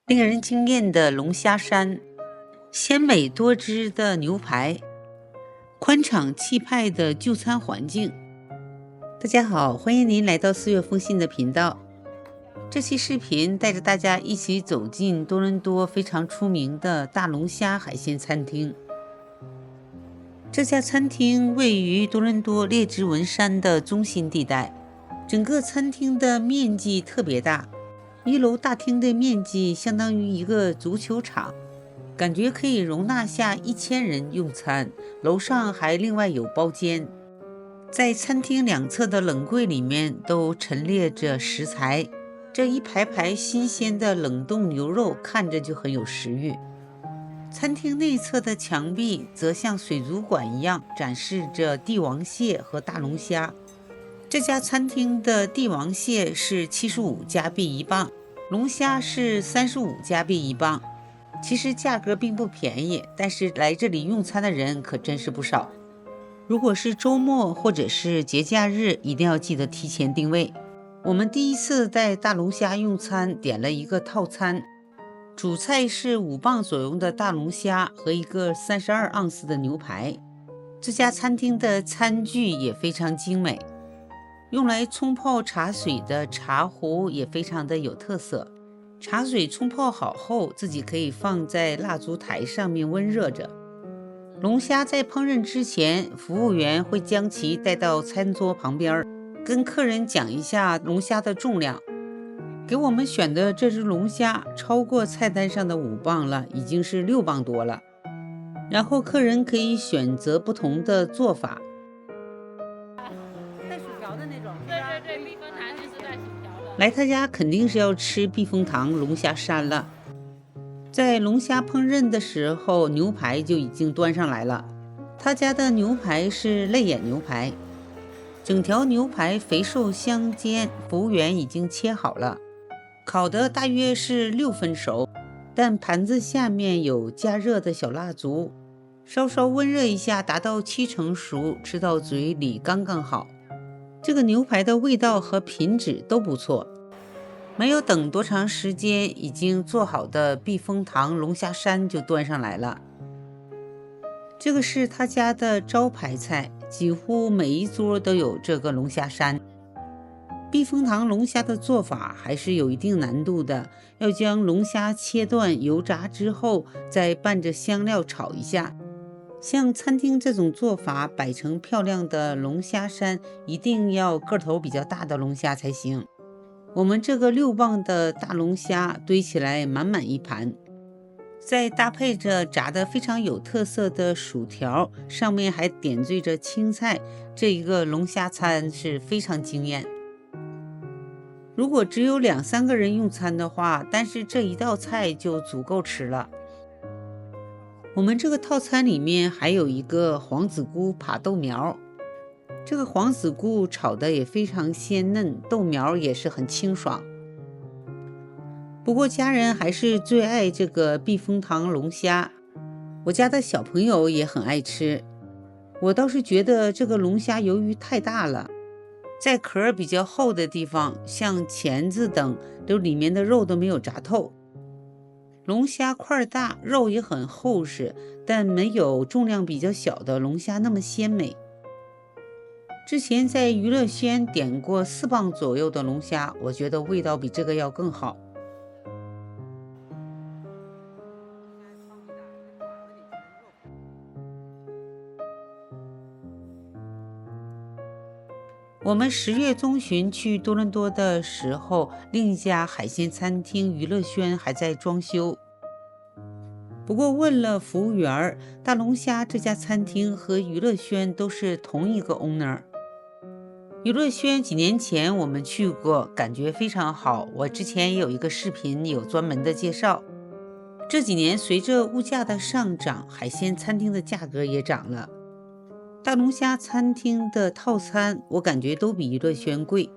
令人惊艳的龙虾山，鲜美多汁的牛排，宽敞气派的就餐环境。大家好，欢迎您来到四月风信的频道。这期视频带着大家一起走进多伦多非常出名的大龙虾海鲜餐厅。这家餐厅位于多伦多列治文山的中心地带，整个餐厅的面积特别大，一楼大厅的面积相当于一个足球场，感觉可以容纳下1000人用餐。楼上还另外有包间。在餐厅两侧的冷柜里面都陈列着食材，这一排排新鲜的冷冻牛肉看着就很有食欲。餐厅内侧的墙壁则像水族馆一样展示着帝王蟹和大龙虾。这家餐厅的帝王蟹是75加币一磅，龙虾是35加币一磅。其实价格并不便宜，但是来这里用餐的人可真是不少。如果是周末或者是节假日，一定要记得提前定位。我们第一次在大龙虾用餐，点了一个套餐，主菜是5磅左右的大龙虾和一个32盎司的牛排。这家餐厅的餐具也非常精美，用来冲泡茶水的茶壶也非常的有特色。茶水冲泡好后，自己可以放在蜡烛台上面温热着。龙虾在烹饪之前，服务员会将其带到餐桌旁边，跟客人讲一下龙虾的重量。给我们选的这只龙虾超过菜单上的5磅了，已经是6磅多了。然后客人可以选择不同的做法。带薯条的那种，对，避风塘就是带薯条的。来他家肯定是要吃避风塘龙虾山了。在龙虾烹饪的时候，牛排就已经端上来了。他家的牛排是肋眼牛排，整条牛排肥瘦相间，服务员已经切好了，烤的大约是6分熟，但盘子下面有加热的小蜡烛，稍稍温热一下，达到70%熟，吃到嘴里刚刚好。这个牛排的味道和品质都不错。没有等多长时间，已经做好的避风塘龙虾山就端上来了。这个是他家的招牌菜，几乎每一桌都有这个龙虾山。避风塘龙虾的做法还是有一定难度的，要将龙虾切断油炸之后，再拌着香料炒一下。像餐厅这种做法摆成漂亮的龙虾山，一定要个头比较大的龙虾才行。我们这个6磅的大龙虾堆起来满满一盘，再搭配着炸得非常有特色的薯条，上面还点缀着青菜，这一个龙虾餐是非常惊艳。如果只有2-3个人用餐的话，但是这一道菜就足够吃了。我们这个套餐里面还有一个黄子菇扒豆苗，这个黄子菇炒的也非常鲜嫩，豆苗也是很清爽。不过家人还是最爱这个避风塘龙虾，我家的小朋友也很爱吃。我倒是觉得这个龙虾由于太大了，在壳比较厚的地方，像钳子等，里面的肉都没有炸透。龙虾块大，肉也很厚实，但没有重量比较小的龙虾那么鲜美。之前在娱乐轩点过4磅左右的龙虾，我觉得味道比这个要更好。我们10月中旬去多伦多的时候，另一家海鲜餐厅娱乐轩还在装修。不过问了服务员，大龙虾这家餐厅和娱乐轩都是同一个 owner。娱乐轩几年前我们去过，感觉非常好，我之前也有一个视频有专门的介绍。这几年随着物价的上涨，海鲜餐厅的价格也涨了。大龙虾餐厅的套餐我感觉都比娱乐轩贵，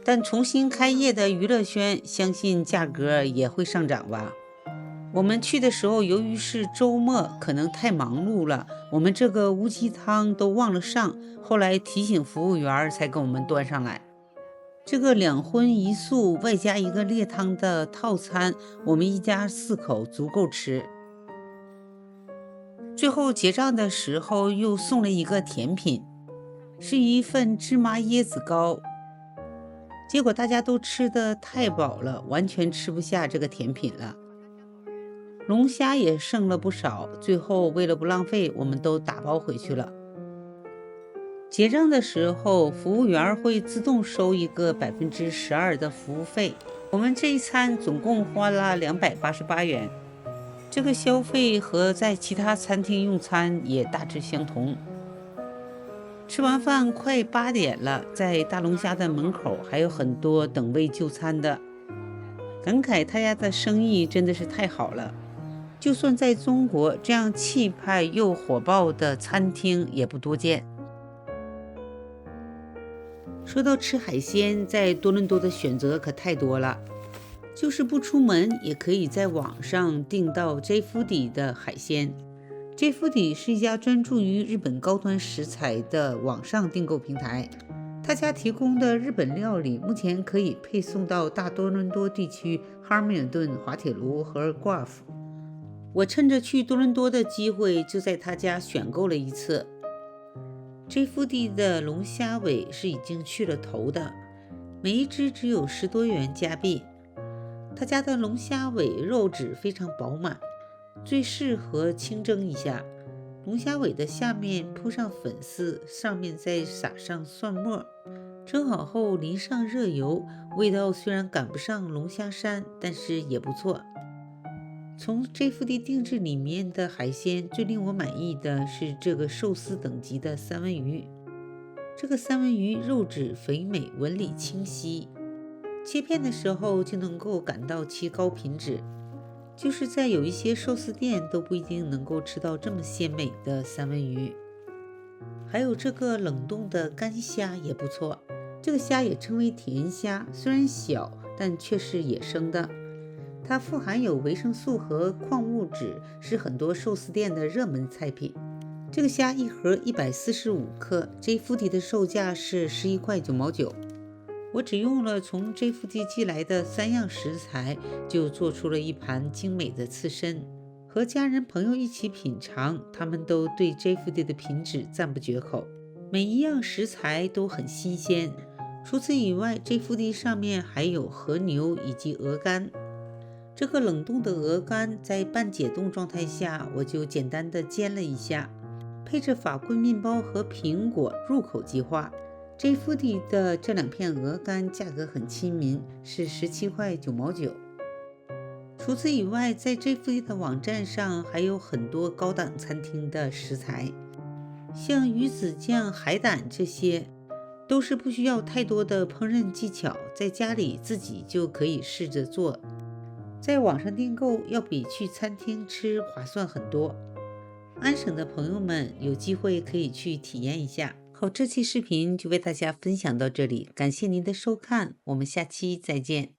但重新开业的娱乐轩相信价格也会上涨吧。我们去的时候由于是周末，可能太忙碌了，我们这个乌鸡汤都忘了上，后来提醒服务员才给我们端上来。这个2荤1素外加一个烈汤的套餐，我们一家4口足够吃。最后结账的时候又送了一个甜品，是一份芝麻椰子糕。结果大家都吃得太饱了，完全吃不下这个甜品了。龙虾也剩了不少，最后为了不浪费，我们都打包回去了。结账的时候，服务员会自动收一个12%的服务费。我们这一餐总共花了288元，这个消费和在其他餐厅用餐也大致相同。吃完饭快8点了，在大龙虾的门口还有很多等位就餐的，感慨他家的生意真的是太好了。就算在中国，这样气派又火爆的餐厅也不多见。说到吃海鲜，在多伦多的选择可太多了，就是不出门也可以在网上订到 J Foodie 的海鲜。J Foodie 是一家专注于日本高端食材的网上订购平台，他家提供的日本料理目前可以配送到大多伦多地区哈密尔顿滑铁卢和 Guelph。我趁着去多伦多的机会，就在他家选购了一次。J Foodie 的龙虾尾是已经去了头的，每一只只有10多元加币。他家的龙虾尾肉质非常饱满，最适合清蒸一下。龙虾尾的下面铺上粉丝，上面再撒上蒜末，蒸好后淋上热油，味道虽然赶不上龙虾山，但是也不错。从 J Foodie 定制里面的海鲜，最令我满意的是这个寿司等级的三文鱼。这个三文鱼肉质肥美，纹理清晰，切片的时候就能够感到其高品质，就是在有一些寿司店都不一定能够吃到这么鲜美的三文鱼。还有这个冷冻的干虾也不错，这个虾也称为甜虾，虽然小，但却是野生的。它富含有维生素和矿物质，是很多寿司店的热门菜品。这个虾一盒145克，J Foodie 的售价是11块9毛9。我只用了从 J Foodie 寄来的3样食材，就做出了一盘精美的刺身。和家人朋友一起品尝，他们都对 J Foodie 的品质赞不绝口，每一样食材都很新鲜。除此以外， J Foodie 上面还有和牛以及鹅肝。这个冷冻的鹅肝在半解冻状态下，我就简单的煎了一下，配着法棍面包和苹果，入口即化。J Foodie 的这2片鹅肝价格很亲民，是17块9毛9。除此以外，在 J Foodie 的网站上还有很多高档餐厅的食材，像鱼子酱、海胆，这些都是不需要太多的烹饪技巧，在家里自己就可以试着做。在网上订购要比去餐厅吃划算很多。安省的朋友们有机会可以去体验一下。好，这期视频就为大家分享到这里，感谢您的收看，我们下期再见。